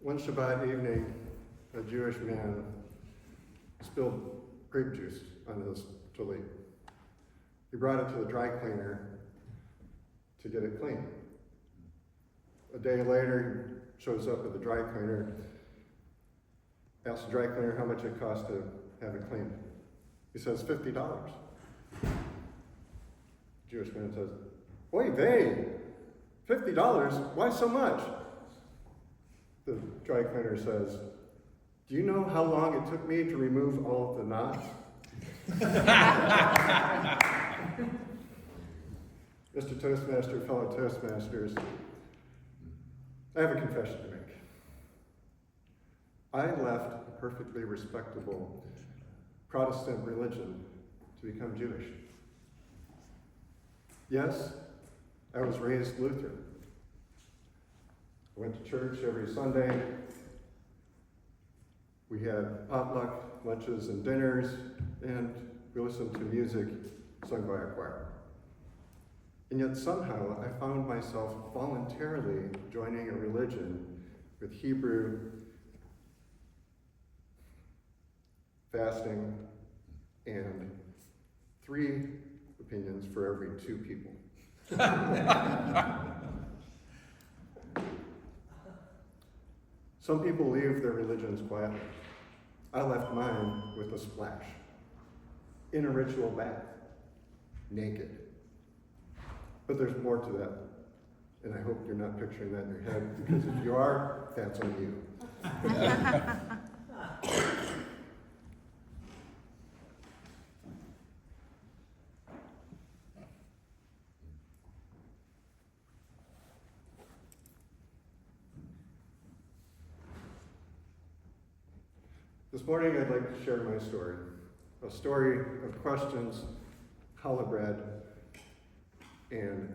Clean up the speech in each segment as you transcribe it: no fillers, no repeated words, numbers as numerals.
One Shabbat evening, a Jewish man spilled grape juice on his tallit. He brought it to the dry cleaner to get it clean. A day later, he shows up at the dry cleaner, asks the dry cleaner how much it costs to have it cleaned. He says, $50. Jewish man says, "Oy vey, $50? Why so much?" The dry cleaner says, "Do you know how long it took me to remove all of the knots?" Mr. Toastmaster, fellow Toastmasters, I have a confession to make. I left a perfectly respectable Protestant religion to become Jewish. Yes, I was raised Lutheran. I went to church every Sunday. We had potluck lunches and dinners, and we listened to music sung by a choir. And yet somehow I found myself voluntarily joining a religion with Hebrew, fasting, and 3 opinions for every 2 people. Some people leave their religions quietly. I left mine with a splash. In a ritual bath, naked. But there's more to that. And I hope you're not picturing that in your head, because if you are, that's on you. This morning I'd like to share my story. A story of questions, challah bread, and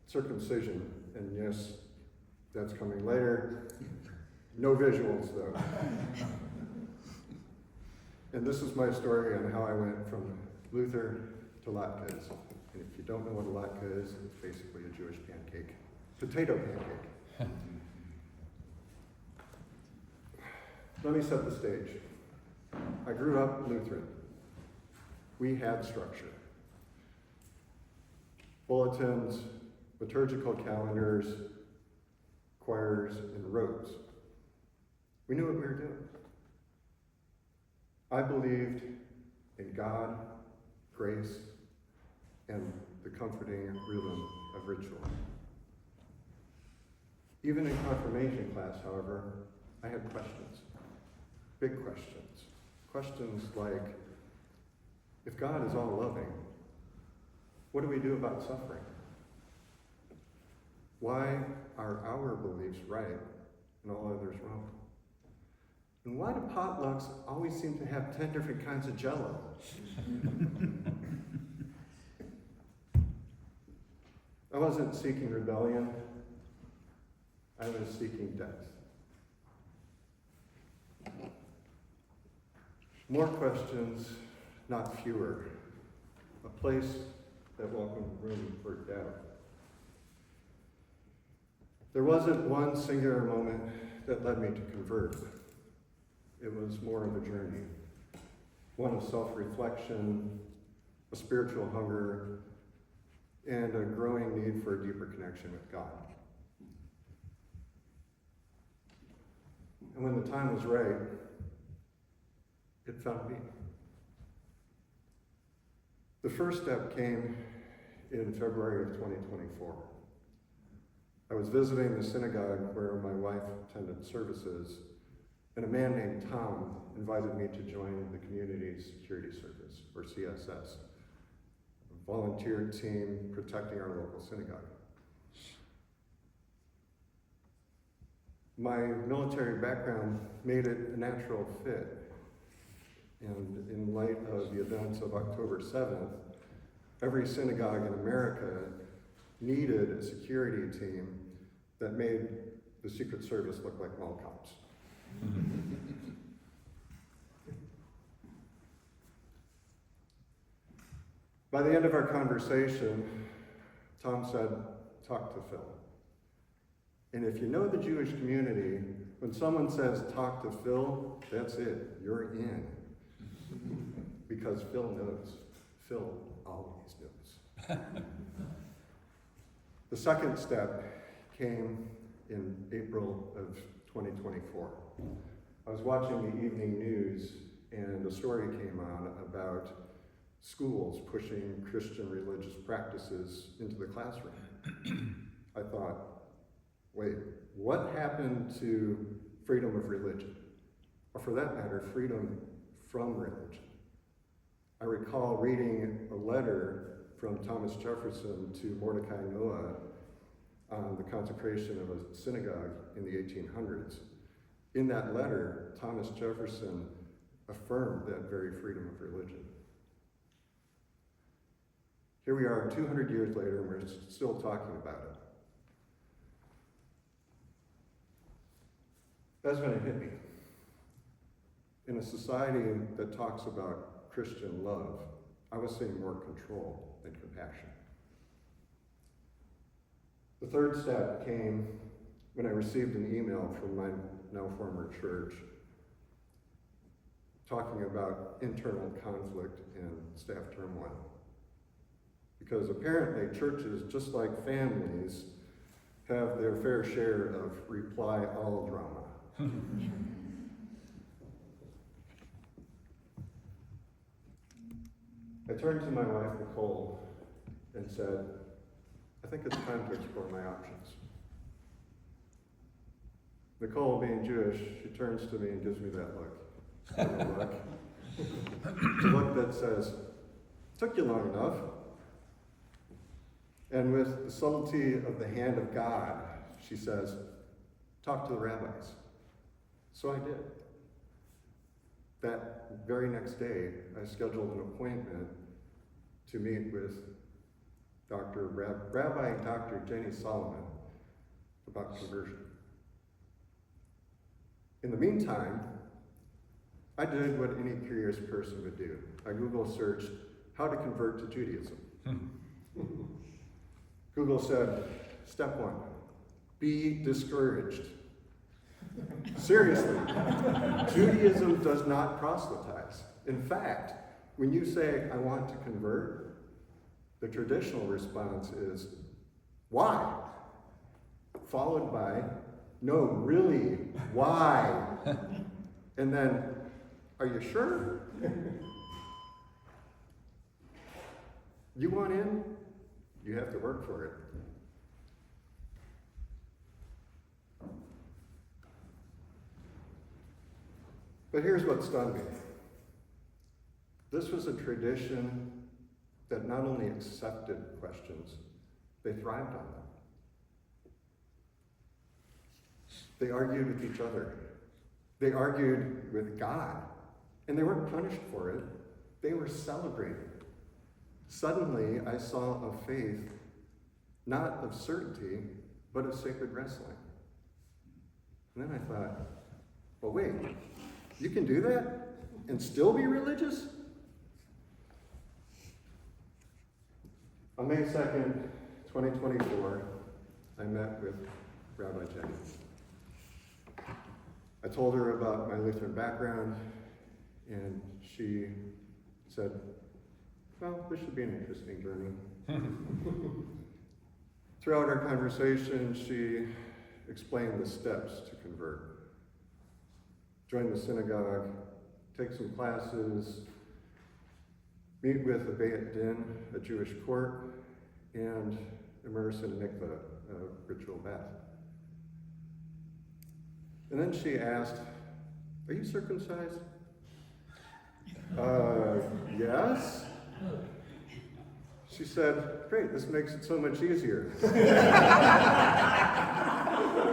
circumcision. And yes, that's coming later. No visuals though. And this is my story on how I went from Luther to Latkes. And if you don't know what a latke is, it's basically a Jewish pancake. Potato pancake. Let me set the stage. I grew up Lutheran. We had structure. Bulletins, liturgical calendars, choirs, and robes. We knew what we were doing. I believed in God, grace, and the comforting rhythm of ritual. Even in confirmation class, however, I had questions. Big questions. Questions like, if God is all loving, what do we do about suffering? Why are our beliefs right and all others wrong? And why do potlucks always seem to have 10 different kinds of Jell-O? I wasn't seeking rebellion. I was seeking death. More questions, not fewer. A place that welcomed room for doubt. There wasn't one singular moment that led me to convert. It was more of a journey. One of self-reflection, a spiritual hunger, and a growing need for a deeper connection with God. And when the time was right, it found me. The first step came in February of 2024. I was visiting the synagogue where my wife attended services, and a man named Tom invited me to join the Community Security Service, or CSS, a volunteer team protecting our local synagogue. My military background made it a natural fit. And in light of the events of October 7th, every synagogue in America needed a security team that made the Secret Service look like mall cops. By the end of our conversation, Tom said, "Talk to Phil. And if you know the Jewish community, When someone says, talk to Phil, that's it, you're in. Because Phil knows. Phil always knows. The second step came in April of 2024. I was watching the evening news and a story came on about schools pushing Christian religious practices into the classroom. I thought, wait, what happened to freedom of religion? Or for that matter, freedom from religion? I recall reading a letter from Thomas Jefferson to Mordecai Noah on the consecration of a synagogue in the 1800s. In that letter, Thomas Jefferson affirmed that very freedom of religion. Here we are 200 years later, and we're still talking about it. That's when it hit me. In a society that talks about Christian love, I was seeing more control than compassion. The third step came when I received an email from my now former church talking about internal conflict and staff turmoil. Because apparently churches, just like families, have their fair share of reply all drama. I turned to my wife, Nicole, and said, I think it's time to explore my options. Nicole, being Jewish, she turns to me and gives me that look. The look that says, took you long enough. And with the subtlety of the hand of God, she says, talk to the rabbis. So I did. That very next day, I scheduled an appointment to meet with Rabbi Dr. Jenny Solomon about conversion. In the meantime, I did what any curious person would do. I Google searched how to convert to Judaism. Google said, step 1, be discouraged. Seriously, Judaism does not proselytize. In fact, when you say, I want to convert, the traditional response is, why? Followed by, no, really, why? And then, are you sure? You want in? You have to work for it. But here's what stunned me. This was a tradition that not only accepted questions, they thrived on them. They argued with each other. They argued with God. And they weren't punished for it. They were celebrated. Suddenly, I saw a faith, not of certainty, but of sacred wrestling. And then I thought, well, wait, you can do that and still be religious? On May 2nd, 2024, I met with Rabbi Jenny. I told her about my Lutheran background, and she said, well, this should be an interesting journey. Throughout our conversation, she explained the steps to convert. Join the synagogue, take some classes, meet with a Beit Din, a Jewish court, and immerse in mikveh, a ritual bath. And then she asked, are you circumcised? Yes. She said, great, this makes it so much easier.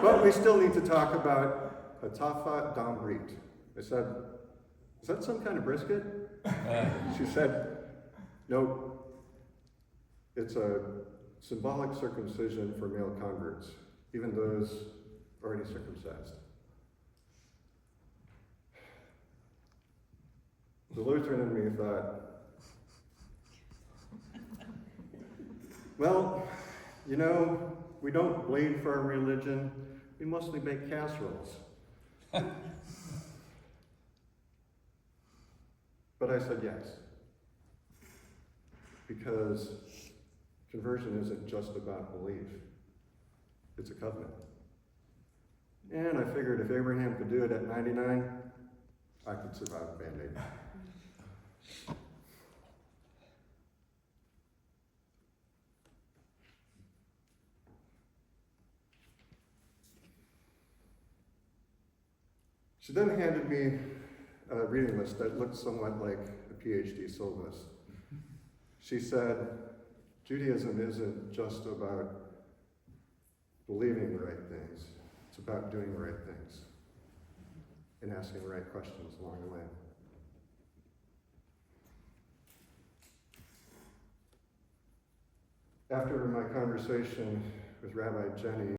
But we still need to talk about Hatafa Dam Brit. I said, is that some kind of brisket? She said, nope. It's a symbolic circumcision for male converts, even those already circumcised. The Lutheran in me thought, well, you know, we don't bleed for our religion. We mostly bake casseroles. But I said yes. Because conversion isn't just about belief. It's a covenant. And I figured if Abraham could do it at 99, I could survive a Band-Aid. She then handed me a reading list that looked somewhat like a PhD syllabus. She said, Judaism isn't just about believing the right things, it's about doing the right things and asking the right questions along the way. After my conversation with Rabbi Jenny,